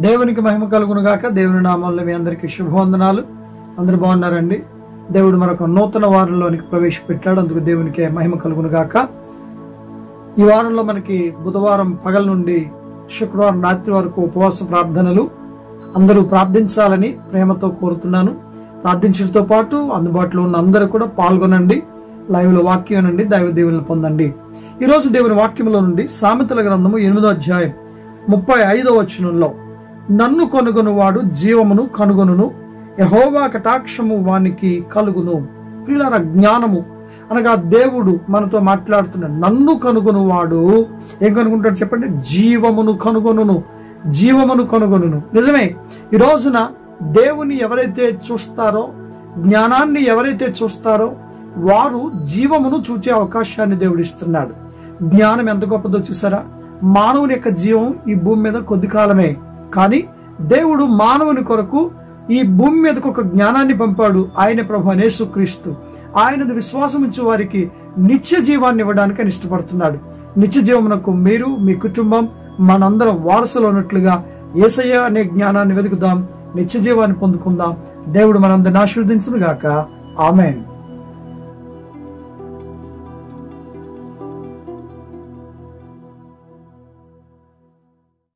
దేవునికి మహిమ కలుగును గాక. దేవుని నామంలో మీ అందరికీ శుభవందనాలు. అందరూ బాగున్నారండి? దేవుడు మరొక నూతన వారంలోనికి ప్రవేశపెట్టాడు, అందుకు దేవునికి మహిమ కలుగును గాక. ఈ వారంలో మనకి బుధవారం పగల నుండి శుక్రవారం రాత్రి వరకు ఉపవాస ప్రార్థనలు. అందరూ ప్రార్థించాలని ప్రేమతో కోరుతున్నాను. ప్రార్థించడంతో పాటు అందుబాటులో ఉన్న అందరూ కూడా పాల్గొనండి. లైవ్ లో వాక్యం వినండి, దైవ దీవెనలు పొందండి. ఈ రోజు దేవుని వాక్యంలో నుండి సామెతల గ్రంథము 8వ అధ్యాయం 35వ వచనంలో, నన్ను కొనుగొనువాడు జీవమును కనుగొనును, యెహోవా కటాక్షము వానికి కలుగును. ప్రియులారా, జ్ఞానము అనగా దేవుడు మనతో మాట్లాడుతున్నాడు. నన్ను కనుగొనువాడు ఏం కనుగొంటాడు చెప్పండి? జీవమును కనుగొనును, జీవమును కనుగొనును. నిజమే, ఈ రోజున దేవుని ఎవరైతే చూస్తారో, జ్ఞానాన్ని ఎవరైతే చూస్తారో వారు జీవమును చూచే అవకాశాన్ని దేవుడు ఇస్తున్నాడు. జ్ఞానం ఎంత గొప్పదో చూసారా? మానవుని యొక్క జీవం ఈ భూమి మీద కొద్ది కాలమే, కానీ దేవుడు మానవుని కొరకు ఈ భూమి మీదకు ఒక జ్ఞానాన్ని పంపాడు. ఆయన ప్రభువైన యేసుక్రీస్తు. ఆయనది విశ్వాసం ఉంచే వారికి నిత్య జీవాన్ని ఇవ్వడానికి ఆయన ఇష్టపడుతున్నాడు. నిత్య జీవమునకు మీరు, మీ కుటుంబం, మనందరం వారసులు ఉన్నట్లుగా యేసయ్య అనే జ్ఞానాన్ని వెతుకుదాం, నిత్య జీవాన్ని పొందుకుందాం. దేవుడు మనందరిని ఆశీర్వదించును గాక. ఆమేన్.